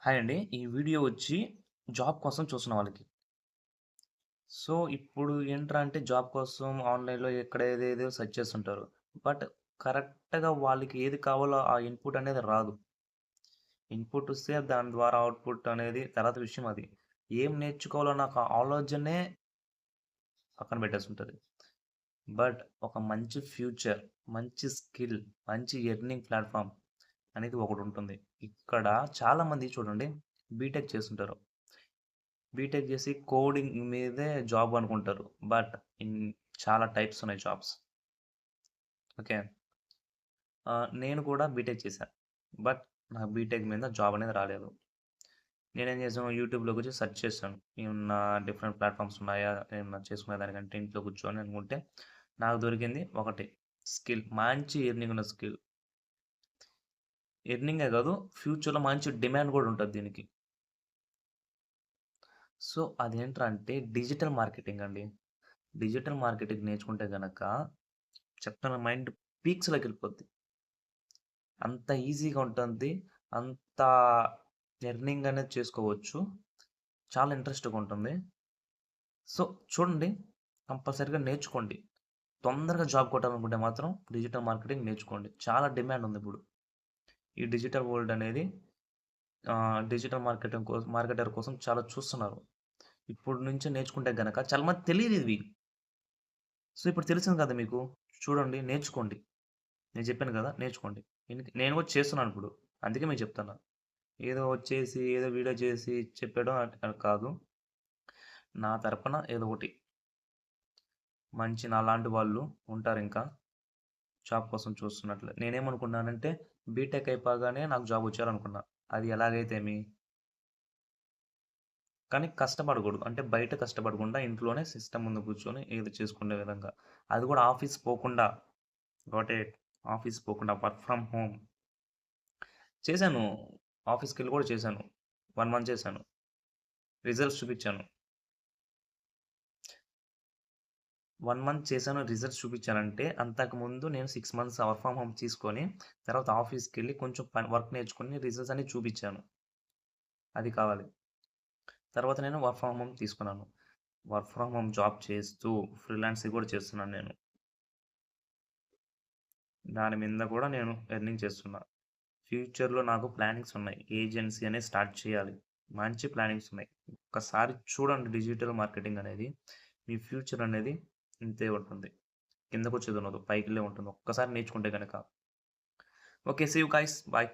Hi అండి. ఈ video వచ్చి జాబ్ కోసం చూస్తున్న వాళ్ళకి. సో, ఇప్పుడు ఏంట్రా అంటే జాబ్ కోసం ఆన్‌లైన్‌లో ఎక్కడ ఏదేదో సెర్చ్ చేస్తుంటారు. బట్ కరెక్ట్‌గా వాళ్ళకి ఏది కావాలో ఆ ఇన్‌పుట్ అనేది రాదు. ఇన్‌పుట్ వస్తే దాని ద్వారా అవుట్‌పుట్ అనేది తర్వాత విషయం అది. ఏం నేర్చుకోవాలో నాకు ఆలోచనే పక్కన పెట్టేసుంటది. బట్ ఒక మంచి ఫ్యూచర్, మంచి స్కిల్, మంచి ఎర్నింగ్ ప్లాట్‌ఫార్మ్ అనేది ఒకటుంటుంది. ఇక్కడ చాలామంది చూడండి బీటెక్ చేస్తుంటారు. బీటెక్ చేసి కోడింగ్ మీదే జాబ్ అనుకుంటారు. బట్ ఇన్ చాలా టైప్స్ ఉన్నాయి జాబ్స్. ఓకే. నేను కూడా బీటెక్ చేశా. బట్ నాకు బీటెక్ మీద జాబ్ అనేది రాలేదు. నేనేం చేశాను యూట్యూబ్‌లోకొచ్చి సెర్చ్ చేశాను. ఏమన్నా డిఫరెంట్ ప్లాట్‌ఫార్మ్స్ ఉన్నాయా? ఏమన్నా చేసుకునే దానికంటే ఇంట్లో కూర్చొని అనుకుంటే నాకు దొరికింది ఒకటి స్కిల్. మంచి ఎర్నింగ్ ఉన్న స్కిల్. ఎర్నింగే కాదు ఫ్యూచర్‌లో మంచి డిమాండ్ కూడా ఉంటది దీనికి. సో, అదేంట్రా అంటే డిజిటల్ మార్కెటింగ్ అండి. డిజిటల్ మార్కెటింగ్ నేర్చుకుంటే గనక చెప్తున్నా మైండ్ పీక్స్‌లోకెళ్ళిపోద్ది. అంత ఈజీగా ఉంటుంది. అంత ఎర్నింగ్ అనేది చేసుకోవచ్చు. చాలా ఇంట్రెస్ట్‌గా ఉంటుంది. సో, చూడండి కంపల్సరీగా నేర్చుకోండి. తొందరగా జాబ్ కొట్టాలనుకుంటే మాత్రం డిజిటల్ మార్కెటింగ్ నేర్చుకోండి. చాలా డిమాండ్ ఉందిప్పుడు. ఈ డిజిటల్ వరల్డ్ అనేది డిజిటల్ మార్కెటర్ కోసం చాలా చూస్తున్నారు. ఇప్పుడు నుంచే నేర్చుకుంటే గనక చాలా మంది తెలీదివి. సో, ఇప్పుడు తెలిసింది కదా మీకు. చూడండి, నేర్చుకోండి. నేను చెప్పాను కదా! నేర్చుకోండి. నేను కూడా చేస్తున్నానిప్పుడు. అందుకే మీకు చెప్తున్నా. ఏదో వచ్చేసి, ఏదో వీడియో చేసి చెప్పేయడం కాదు. నా తరపున ఏదో ఒకటి మంచి నాలాంటి వాళ్ళు ఉంటారింకా జాబ్ కోసం చూస్తున్నట్లు. నేనేమనుకున్నానంటే బీటెక్ అయిపోగానే నాకు జాబ్ వచ్చేయాలనుకున్నా. అది ఎలాగైతేమి కానీ కష్టపడకూడదు. అంటే బయట కష్టపడకుండా ఇంట్లోనే సిస్టమ్ ముందు కూర్చొని ఏదో చేసుకునే విధంగా. అది కూడా ఆఫీస్ పోకుండా గాట్ ఇట్. ఆఫీస్ పోకుండా వర్క్ ఫ్రమ్ హోమ్ చేశాను. ఆఫీస్‌కెళ్ళి కూడా చేశాను. 1 మంత్ చేశాను. రిజల్ట్స్ చూపిచ్చాను. 1 మంత్ చేశాను. రిజల్ట్స్ చూపిచ్చానంటే, అంతకుముందు నేను 6 మంత్స్ వర్క్ ఫ్రమ్ హోమ్ తీసుకొని, తర్వాత ఆఫీస్‌కెళ్ళి కొంచెం వర్క్ నేర్చుకొని రిజల్ట్స్ అన్ని చూపిచ్చాను. అది కావాలి. తర్వాత నేను వర్క్ ఫ్రమ్ హోమ్ తీసుకున్నాను. వర్క్ ఫ్రమ్ హోమ్ జాబ్ చేస్తూ ఫ్రీలాన్సింగ్ కూడా చేస్తున్నాను నేను. దాని మీద కూడా నేను ఎర్నింగ్ చేస్తున్నా. ఫ్యూచర్‌లో నాకు ప్లానింగ్స్ ఉన్నాయి. ఏజెన్సీ అనేది స్టార్ట్ చేయాలి. మంచి ప్లానింగ్స్ ఉన్నాయి. ఒక్కసారి చూడండి డిజిటల్ మార్కెటింగ్ అనేది. మీ ఫ్యూచర్ అనేది ఇంతే ఉంటుంది. కిందకొచ్చేదుండదు. పైకెళ్ళే ఉంటుంది. ఒక్కసారి నేర్చుకుంటే గనక. Okay. See you guys. By.